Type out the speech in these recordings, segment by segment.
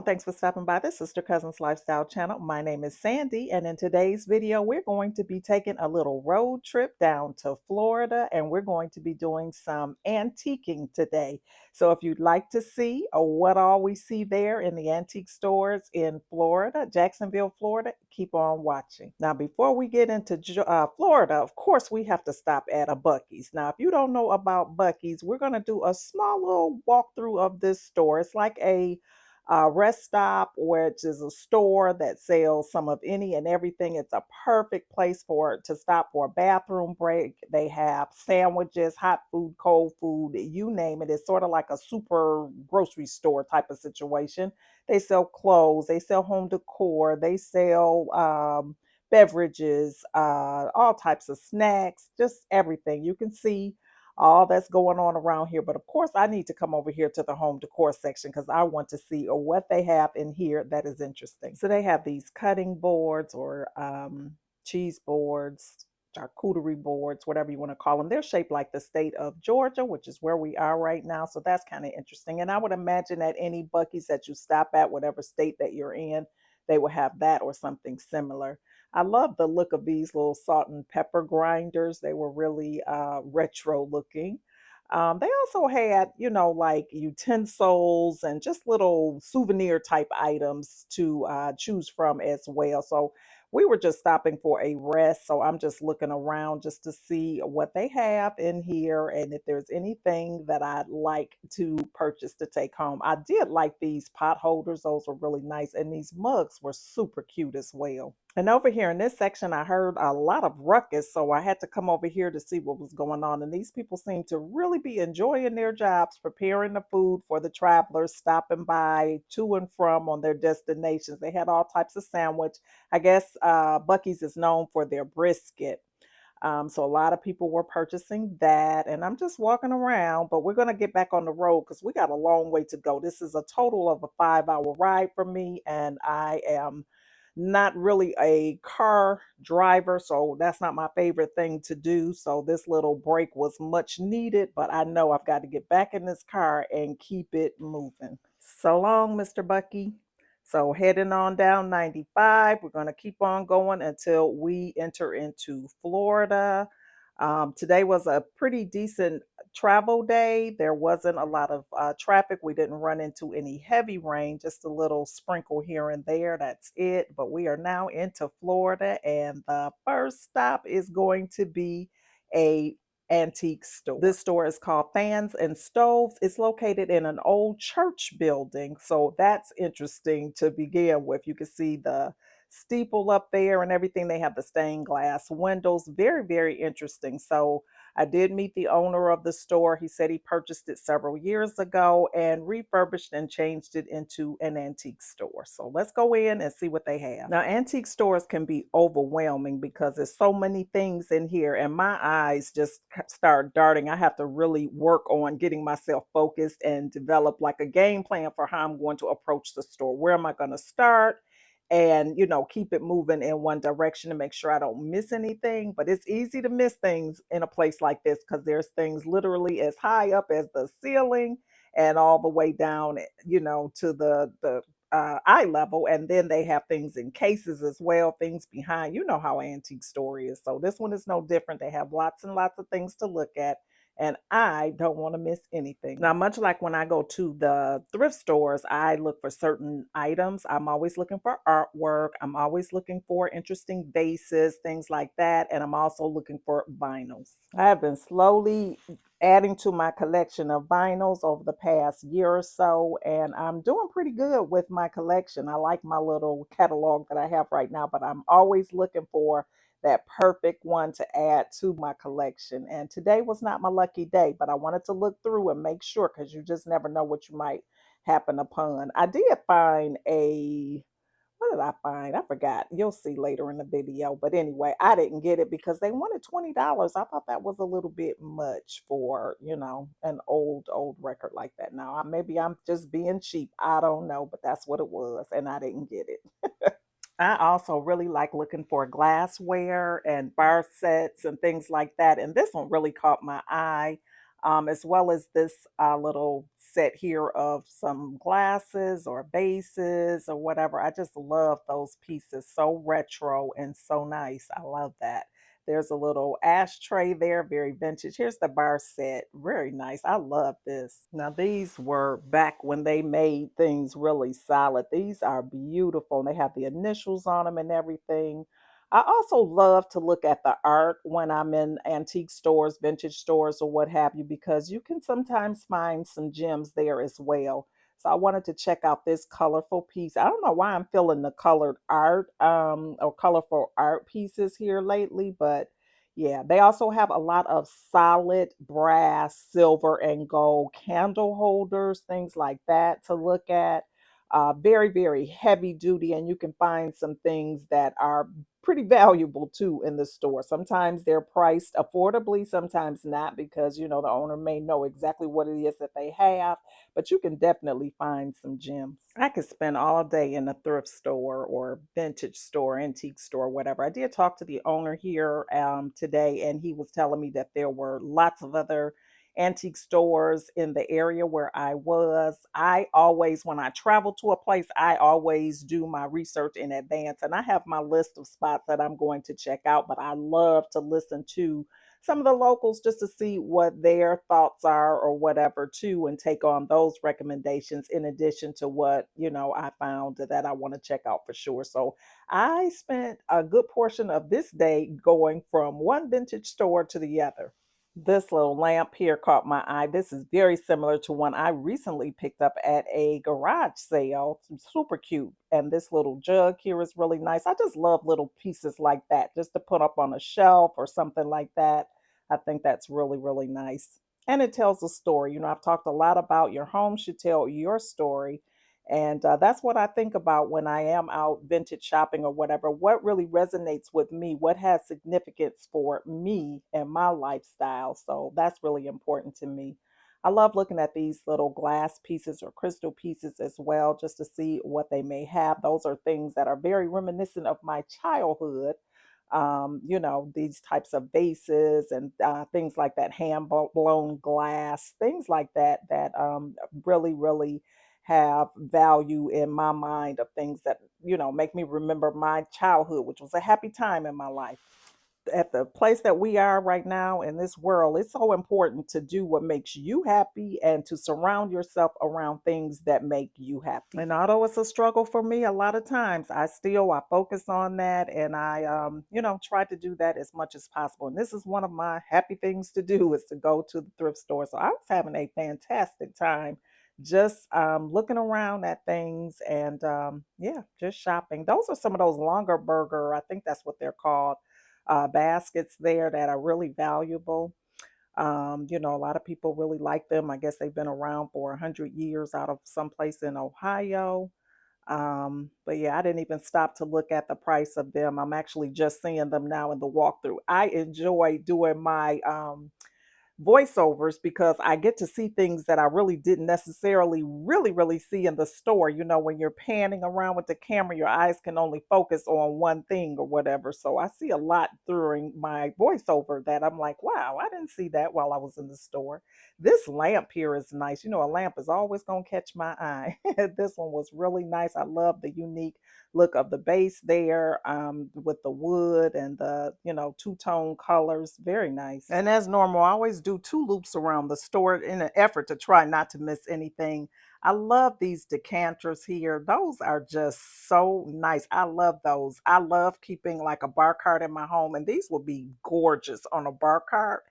and thanks for stopping by the Sister Cousins Lifestyle channel. My name is Sandy, and in today's video, we're going to be taking a little road trip down to Florida, and we're going to be doing some antiquing today. So if you'd like to see what all we see there in the antique stores in Florida, Jacksonville, Florida, keep on watching. Now, before we get into Florida, of course, we have to stop at a Buc-ee's. Now, if you don't know about Buc-ee's, we're going to do a small little walkthrough of this store. It's like a rest stop, which is a store that sells some of any and everything. It's a perfect place to stop for a bathroom break. They have sandwiches, hot food, cold food, you name it. It's sort of like a super grocery store type of situation. They sell clothes, they sell home decor, they sell beverages, all types of snacks, just everything. You can see all that's going on around here. But of course, I need to come over here to the home decor section because I want to see what they have in here that is interesting. So they have these cutting boards or cheese boards, charcuterie boards, whatever you want to call them. They're shaped like the state of Georgia, which is where we are right now. So that's kind of interesting. And I would imagine that any Buc-ee's that you stop at, whatever state that you're in, they will have that or something similar. I love the look of these little salt and pepper grinders. They were really retro looking. They also had, like utensils and just little souvenir type items to choose from as well. So we were just stopping for a rest. So I'm just looking around just to see what they have in here and if there's anything that I'd like to purchase to take home. I did like these pot holders. Those were really nice. And these mugs were super cute as well. And over here in this section, I heard a lot of ruckus, so I had to come over here to see what was going on. And these people seem to really be enjoying their jobs, preparing the food for the travelers stopping by to and from on their destinations. They had all types of sandwich. I guess Buc-ee's is known for their brisket. So a lot of people were purchasing that, and I'm just walking around, but we're going to get back on the road because we got a long way to go. This is a total of a 5-hour ride for me, and I am not really a car driver, so that's not my favorite thing to do. So this little break was much needed, but I know I've got to get back in this car and keep it moving. So long, Mr. Buc-ee. So heading on down 95, we're going to keep on going until we enter into Florida. Today was a pretty decent travel day. There wasn't a lot of traffic. We didn't run into any heavy rain, just a little sprinkle here and there. That's it. But we are now into Florida, and the first stop is going to be a antique store. This store is called Fans and Stoves. It's located in an old church building, so that's interesting to begin with. You can see the steeple up there and everything. They have the stained glass windows. Very, very interesting. So I did meet the owner of the store. He said he purchased it several years ago and refurbished and changed it into an antique store. So let's go in and see what they have. Now, antique stores can be overwhelming because there's so many things in here, and my eyes just start darting. I have to really work on getting myself focused and develop like a game plan for how I'm going to approach the store. Where am I going to start? And keep it moving in one direction to make sure I don't miss anything. But it's easy to miss things in a place like this because there's things literally as high up as the ceiling and all the way down, to the eye level. And then they have things in cases as well, things behind. You know how antique store is. So this one is no different. They have lots and lots of things to look at, and I don't want to miss anything. Now, much like when I go to the thrift stores, I look for certain items. I'm always looking for artwork. I'm always looking for interesting vases, things like that. And I'm also looking for vinyls. I have been slowly adding to my collection of vinyls over the past year or so, and I'm doing pretty good with my collection. I like my little catalog that I have right now, but I'm always looking for that perfect one to add to my collection. And today was not my lucky day, but I wanted to look through and make sure because you just never know what you might happen upon. I did find what did I find? I forgot. You'll see later in the video. But anyway, I didn't get it because they wanted $20. I thought that was a little bit much for, an old record like that. Now, maybe I'm just being cheap. I don't know, but that's what it was. And I didn't get it. I also really like looking for glassware and bar sets and things like that. And this one really caught my eye, as well as this little set here of some glasses or vases or whatever. I just love those pieces. So retro and so nice. I love that. There's a little ashtray there, very vintage. Here's the bar set. Very nice. I love this. Now, these were back when they made things really solid. These are beautiful. They have the initials on them and everything. I also love to look at the art when I'm in antique stores, vintage stores, or what have you, because you can sometimes find some gems there as well. So I wanted to check out this colorful piece. I don't know why I'm feeling the colored art or colorful art pieces here lately, but yeah, they also have a lot of solid brass, silver, and gold candle holders, things like that to look at. Very, very heavy duty, and you can find some things that are pretty valuable too in the store. Sometimes they're priced affordably, sometimes not, because the owner may know exactly what it is that they have, but you can definitely find some gems. I could spend all day in a thrift store or vintage store, antique store, whatever. I did talk to the owner here today, and he was telling me that there were lots of other antique stores in the area where I was. I always, when I travel to a place, I always do my research in advance, and I have my list of spots that I'm going to check out. But I love to listen to some of the locals just to see what their thoughts are or whatever too, and take on those recommendations in addition to what I found that I want to check out for sure. So I spent a good portion of this day going from one vintage store to the other. This little lamp here caught my eye. This is very similar to one I recently picked up at a garage sale. Super cute. And this little jug here is really nice. I just love little pieces like that just to put up on a shelf or something like that. I think that's really, really nice. And it tells a story. I've talked a lot about your home should tell your story. And that's what I think about when I am out vintage shopping or whatever. What really resonates with me? What has significance for me and my lifestyle? So that's really important to me. I love looking at these little glass pieces or crystal pieces as well, just to see what they may have. Those are things that are very reminiscent of my childhood. These types of vases and things like that, blown glass, things like that, that really, really have value in my mind of things that, make me remember my childhood, which was a happy time in my life. At the place that we are right now in this world, it's so important to do what makes you happy and to surround yourself around things that make you happy. And although it's a struggle for me, a lot of times I focus on that, and I try to do that as much as possible. And this is one of my happy things to do is to go to the thrift store. So I was having a fantastic time just looking around at things and yeah, just shopping. Those are some of those longer burger, I think that's what they're called, baskets there that are really valuable. A lot of people really like them. I guess they've been around for 100 years out of someplace in Ohio. But yeah, I didn't even stop to look at the price of them. I'm actually just seeing them now in the walkthrough. I enjoy doing my voiceovers because I get to see things that I really didn't necessarily really, really see in the store. When you're panning around with the camera, your eyes can only focus on one thing or whatever. So I see a lot during my voiceover that I'm like, wow, I didn't see that while I was in the store. This lamp here is nice. A lamp is always going to catch my eye. This one was really nice. I love the unique look of the base there, with the wood and the two-tone colors. Very nice. And as normal, I always do two loops around the store in an effort to try not to miss anything. I love these decanters here. Those are just so nice. I love those. I love keeping like a bar cart in my home, and these will be gorgeous on a bar cart.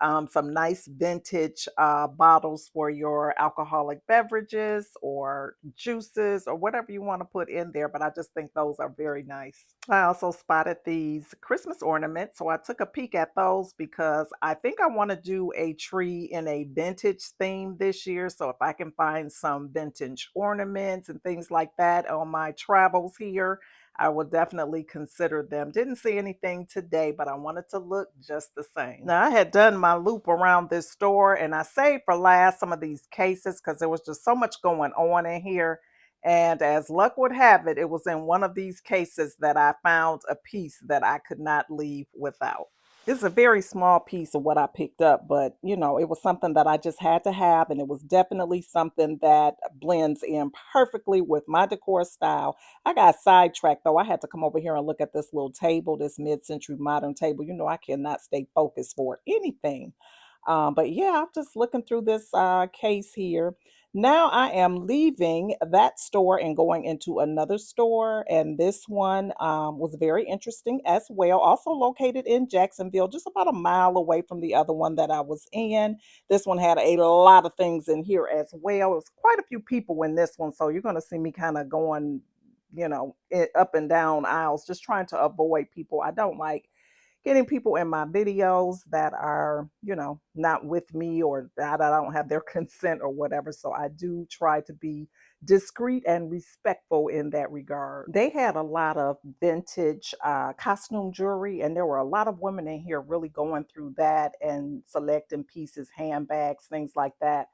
Some nice vintage bottles for your alcoholic beverages or juices or whatever you want to put in there. But I just think those are very nice. I also spotted these Christmas ornaments. So I took a peek at those because I think I want to do a tree in a vintage theme this year. So if I can find some vintage ornaments and things like that on my travels here, I will definitely consider them. Didn't see anything today, but I wanted to look just the same. Now, I had done my loop around this store and I saved for last some of these cases because there was just so much going on in here. And as luck would have it, it was in one of these cases that I found a piece that I could not leave without. It's a very small piece of what I picked up, but it was something that I just had to have, and it was definitely something that blends in perfectly with my decor style. I got sidetracked though. I had to come over here and look at this little table, this mid-century modern table. I cannot stay focused for anything. But yeah, I'm just looking through this case here. Now I am leaving that store and going into another store, and this one was very interesting as well. Also located in Jacksonville, just about a mile away from the other one that I was in. This one had a lot of things in here as well. It was quite a few people in this one, so you're going to see me kind of going, up and down aisles, just trying to avoid people. I don't like getting people in my videos that are, not with me, or that I don't have their consent or whatever. So I do try to be discreet and respectful in that regard. They had a lot of vintage costume jewelry, and there were a lot of women in here really going through that and selecting pieces, handbags, things like that.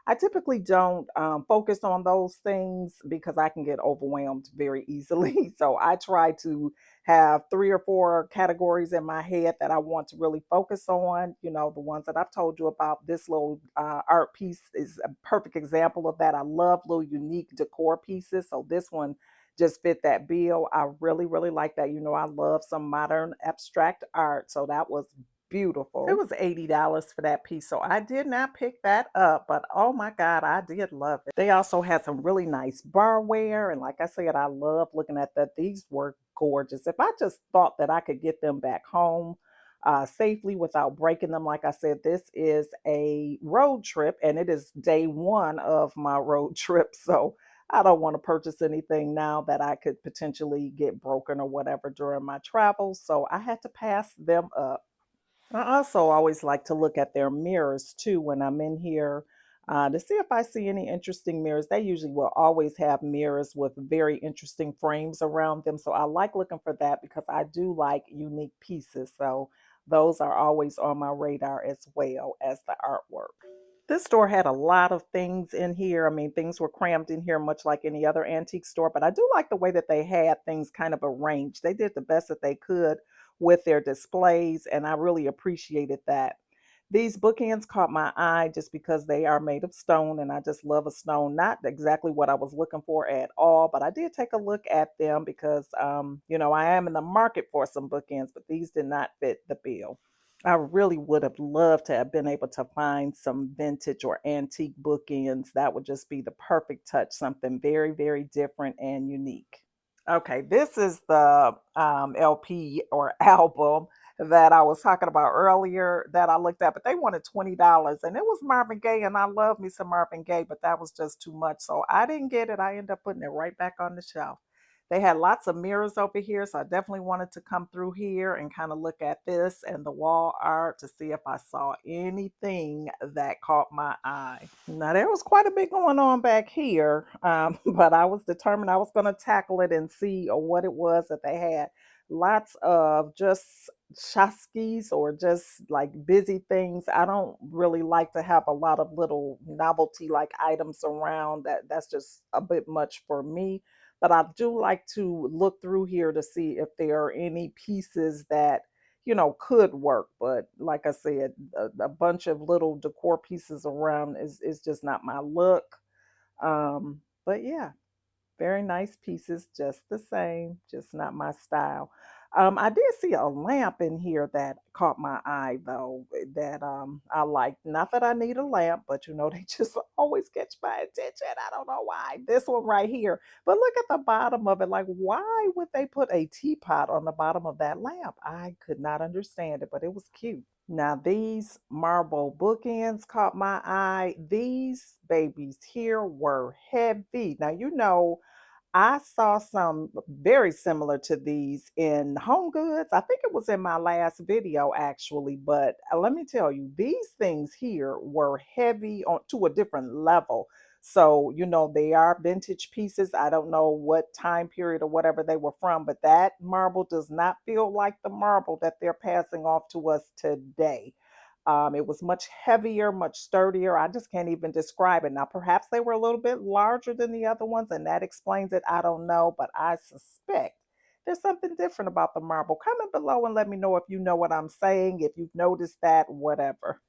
I typically don't focus on those things because I can get overwhelmed very easily. So I try to have three or four categories in my head that I want to really focus on. The ones that I've told you about. This little art piece is a perfect example of that. I love little unique decor pieces. So this one just fit that bill. I really, really like that. I love some modern abstract art. So that was beautiful. It was $80 for that piece. So I did not pick that up, but oh my God, I did love it. They also had some really nice barware. And like I said, I love looking at that. These were gorgeous. If I just thought that I could get them back home safely without breaking them, like I said, this is a road trip and it is day one of my road trip. So I don't want to purchase anything now that I could potentially get broken or whatever during my travels. So I had to pass them up. I also always like to look at their mirrors too when I'm in here to see if I see any interesting mirrors. They usually will always have mirrors with very interesting frames around them. So I like looking for that because I do like unique pieces. So those are always on my radar as well as the artwork. This store had a lot of things in here. I mean, things were crammed in here, much like any other antique store, but I do like the way that they had things kind of arranged. They did the best that they could with their displays, and I really appreciated that. These bookends caught my eye just because they are made of stone, and I just love a stone. Not exactly what I was looking for at all, but I did take a look at them because, I am in the market for some bookends, but these did not fit the bill. I really would have loved to have been able to find some vintage or antique bookends. That would just be the perfect touch, something very, very different and unique. Okay, this is the LP or album that I was talking about earlier that I looked at, but they wanted $20 and it was Marvin Gaye, and I love me some Marvin Gaye, but that was just too much. So I didn't get it. I ended up putting it right back on the shelf. They had lots of mirrors over here, so I definitely wanted to come through here and kind of look at this and the wall art to see if I saw anything that caught my eye. Now, there was quite a bit going on back here, but I was determined I was going to tackle it and see what it was that they had. Lots of just tchotchkes or just like busy things. I don't really like to have a lot of little novelty like items around. That's just a bit much for me, but I do like to look through here to see if there are any pieces that could work. But like I said, a bunch of little decor pieces around is just not my look. But yeah, very nice pieces, just the same, just not my style. I did see a lamp in here that caught my eye though, that I like. Not that I need a lamp, but they just always catch my attention. I don't know why. This one right here. But look at the bottom of it. Like, why would they put a teapot on the bottom of that lamp? I could not understand it, but it was cute. Now, these marble bookends caught my eye. These babies here were heavy. Now, I saw some very similar to these in Home Goods. I think it was in my last video actually, but let me tell you, these things here were heavy on to a different level. So, they are vintage pieces. I don't know what time period or whatever they were from, but that marble does not feel like the marble that they're passing off to us today. It was much heavier, much sturdier. I just can't even describe it. Now, perhaps they were a little bit larger than the other ones, and that explains it. I don't know, but I suspect There's something different about the marble. Comment below and let me know if you know what I'm saying, if you've noticed that, whatever.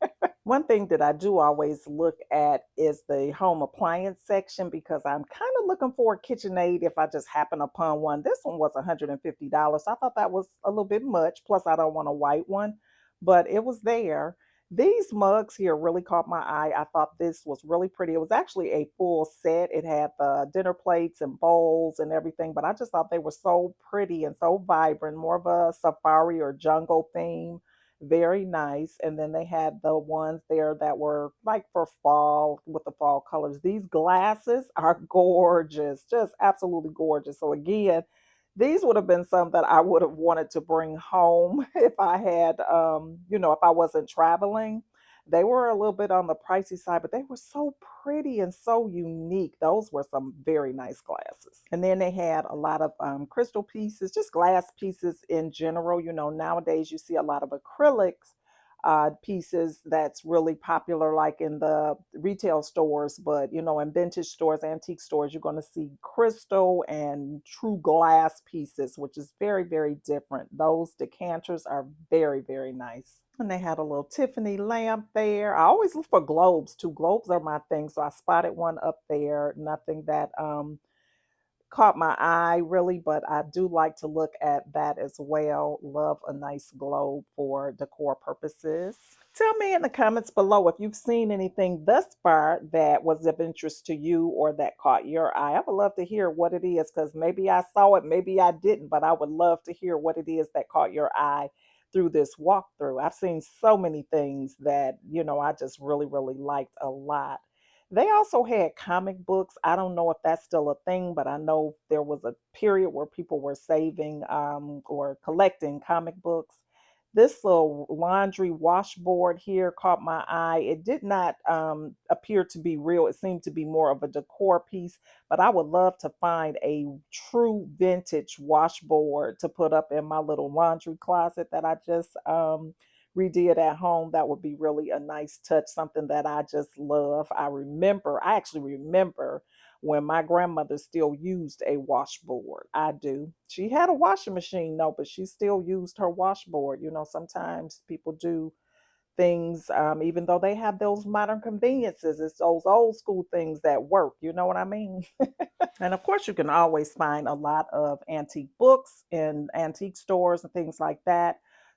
One thing that I do always look at is the home appliance section because I'm kind of looking for a KitchenAid if I just happen upon one. This one was $150. I thought that was a little bit much. Plus, I don't want a white one, but it was there. These mugs here really caught my eye. I thought this was really pretty. It was actually a full set. It had the dinner plates and bowls and everything, but I just thought they were so pretty and so vibrant, more of a safari or jungle theme, very nice. And then they had the ones there that were like for fall with the fall colors. These glasses are gorgeous, just absolutely gorgeous. So again, these would have been some that I would have wanted to bring home if I had, if I wasn't traveling. They were a little bit on the pricey side, but they were so pretty and so unique. Those were some very nice glasses. And then they had a lot of crystal pieces, just glass pieces in general. Nowadays you see a lot of acrylics pieces that's really popular, like in the retail stores, but in vintage stores, antique stores, you're going to see crystal and true glass pieces, which is very, very different. Those decanters are very, very nice. And they had a little Tiffany lamp there. I always look for globes too. Globes are my thing. So I spotted one up there. Nothing that caught my eye really, but I do like to look at that as well. Love a nice globe for decor purposes. Tell me in the comments below if you've seen anything thus far that was of interest to you or that caught your eye. I would love to hear what it is because maybe I saw it, maybe I didn't, but I would love to hear what it is that caught your eye through this walkthrough. I've seen so many things that, I just really, really liked a lot. They also had comic books. I don't know if that's still a thing, but I know there was a period where people were saving or collecting comic books. This little laundry washboard here caught my eye. It did not appear to be real. It seemed to be more of a decor piece, but I would love to find a true vintage washboard to put up in my little laundry closet that I just redid at home. That would be really a nice touch, something that I just love. I actually remember when my grandmother still used a washboard. I do. She had a washing machine, no, but she still used her washboard. Sometimes people do things, even though they have those modern conveniences, it's those old school things that work. You know what I mean? And of course, you can always find a lot of antique books in antique stores and things like that.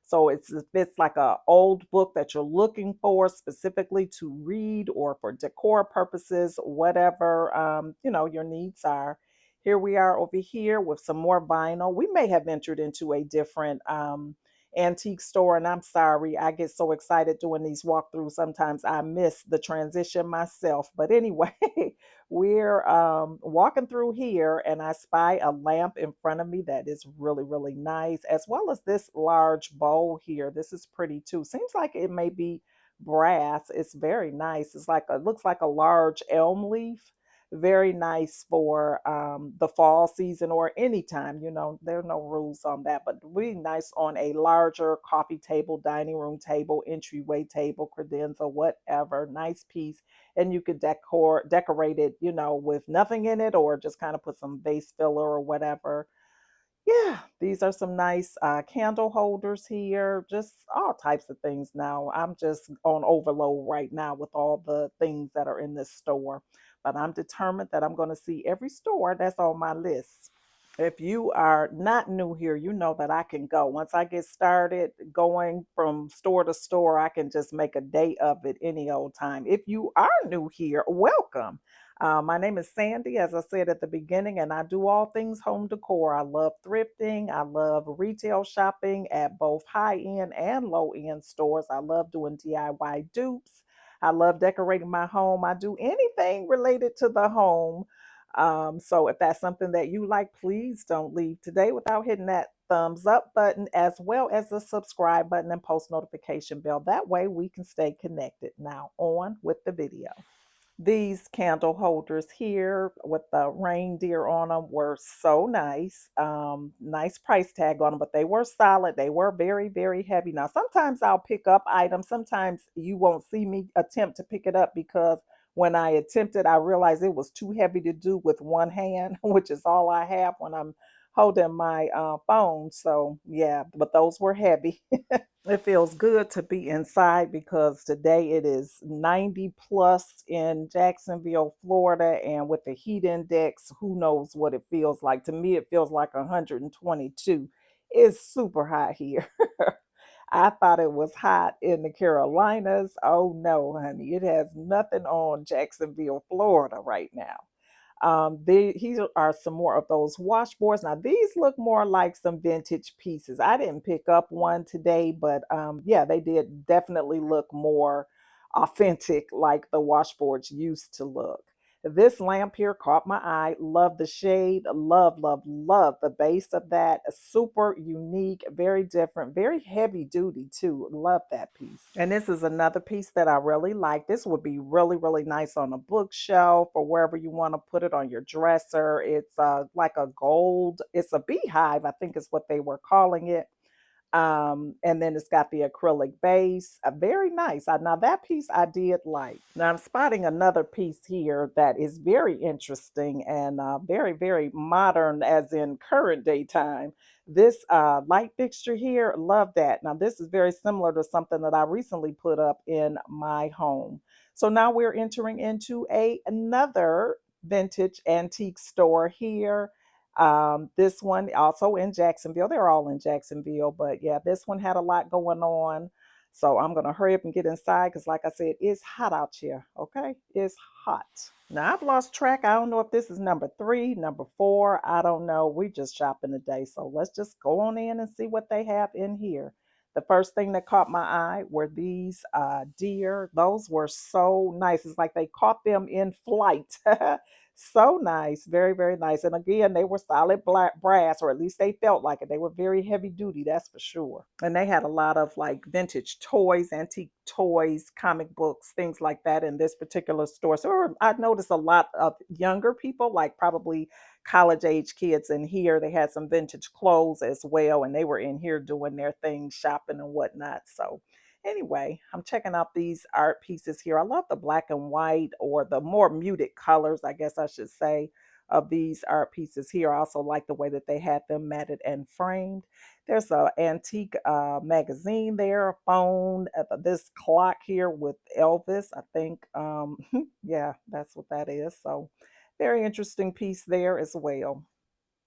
So if it's like a old book that you're looking for specifically to read or for decor purposes, whatever your needs are. Here we are over here with some more vinyl. We may have ventured into a different antique store, and I'm sorry, I get so excited doing these walkthroughs. Sometimes I miss the transition myself. But anyway, we're walking through here and I spy a lamp in front of me that is really, really nice, as well as this large bowl here. This is pretty too. Seems like it may be brass. It's very nice. It looks like a large elm leaf. Very nice for the fall season or anytime. There are no rules on that, but really nice on a larger coffee table, dining room table, entryway table, credenza, whatever. Nice piece. And you could decorate it, with nothing in it or just kind of put some vase filler or whatever. Yeah, these are some nice candle holders here, just all types of things now. I'm just on overload right now with all the things that are in this store, but I'm determined that I'm going to see every store that's on my list. If you are not new here, you know that I can go. Once I get started going from store to store, I can just make a day of it any old time. If you are new here, welcome. My name is Sandy, as I said at the beginning, and I do all things home decor. I love thrifting. I love retail shopping at both high end and low end stores. I love doing DIY dupes. I love decorating my home. I do anything related to the home. So if that's something that you like, please don't leave today without hitting that thumbs up button as well as the subscribe button and post notification bell. That way we can stay connected. Now on with the video. These candle holders here with the reindeer on them were so nice. Nice price tag on them, but they were solid. They were very, very heavy. Now, sometimes I'll pick up items. Sometimes you won't see me attempt to pick it up because when I attempted, I realized it was too heavy to do with one hand, which is all I have when I'm holding my phone. So yeah, but those were heavy. It feels good to be inside because today it is 90 plus in Jacksonville, Florida, and with the heat index, who knows what it feels like. To me, it feels like 122. It's super hot here. I thought it was hot in the Carolinas. Oh no, honey, it has nothing on Jacksonville, Florida right now. Here are some more of those washboards. Now, these look more like some vintage pieces. I didn't pick up one today, but yeah, they did definitely look more authentic like the washboards used to look. This lamp here caught my eye. Love the shade. Love, love, love the base of that. Super unique, very different, very heavy duty too. Love that piece. And this is another piece that I really like. This would be really, really nice on a bookshelf or wherever you want to put it on your dresser. It's like a gold, it's a beehive, I think is what they were calling it. And then it's got the acrylic base, very nice. Now that piece I did like. Now I'm spotting another piece here that is very interesting and very, very modern, as in current day time. This light fixture here, love that. Now this is very similar to something that I recently put up in my home. So now we're entering into another vintage antique store here. This one also in Jacksonville. They're all in Jacksonville, but yeah, this one had a lot going on. So I'm gonna hurry up and get inside because, like I said, it's hot out here. Okay, it's hot. Now I've lost track. I don't know if this is number three, number four. I don't know. We just shopping today, so let's just go on in and see what they have in here. The first thing that caught my eye were these deer. Those were so nice. It's like they caught them in flight. So nice, very, very nice. And again, they were solid black brass, or at least they felt like it. They were very heavy duty, that's for sure. And they had a lot of like vintage toys, antique toys, comic books, things like that in this particular store. So I noticed a lot of younger people, like probably college age kids in here. They had some vintage clothes as well, and they were in here doing their thing, shopping and whatnot. So anyway, I'm checking out these art pieces here. I love the black and white, or the more muted colors, I guess I should say, of these art pieces here. I also like the way that they had them matted and framed. There's an antique magazine there, a phone, this clock here with Elvis, I think. Yeah, that's what that is. So very interesting piece there as well.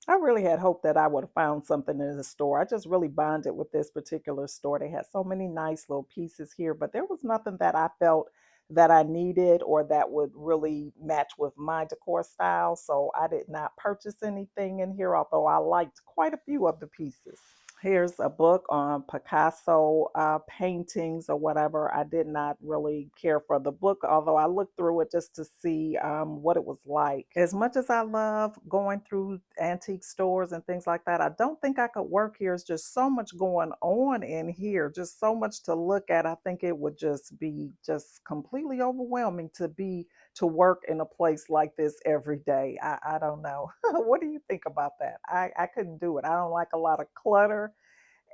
I really had hoped that I would have found something in the store. I just really bonded with this particular store. They had so many nice little pieces here, but there was nothing that I felt that I needed or that would really match with my decor style. So I did not purchase anything in here, although I liked quite a few of the pieces. Here's a book on Picasso paintings or whatever. I did not really care for the book, although I looked through it just to see what it was like. As much as I love going through antique stores and things like that, I don't think I could work here. It's just so much going on in here, just so much to look at. I think it would just be just completely overwhelming to work in a place like this every day. I don't know. What do you think about that? I couldn't do it. I don't like a lot of clutter.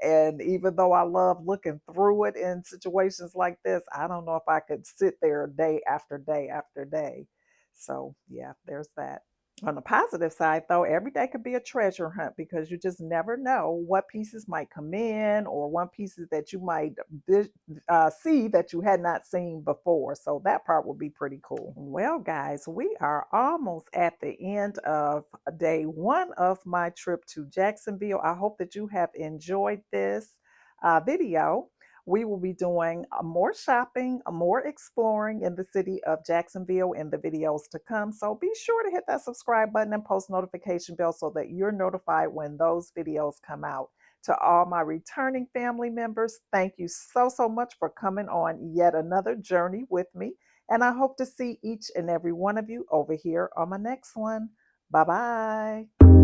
And even though I love looking through it in situations like this, I don't know if I could sit there day after day after day. So, yeah, there's that. On the positive side, though, every day could be a treasure hunt because you just never know what pieces might come in or what pieces that you might see that you had not seen before. So that part would be pretty cool. Well, guys, we are almost at the end of day one of my trip to Jacksonville. I hope that you have enjoyed this video. We will be doing more shopping, more exploring in the city of Jacksonville in the videos to come. So be sure to hit that subscribe button and post notification bell so that you're notified when those videos come out. To all my returning family members, thank you so, so much for coming on yet another journey with me. And I hope to see each and every one of you over here on my next one. Bye bye.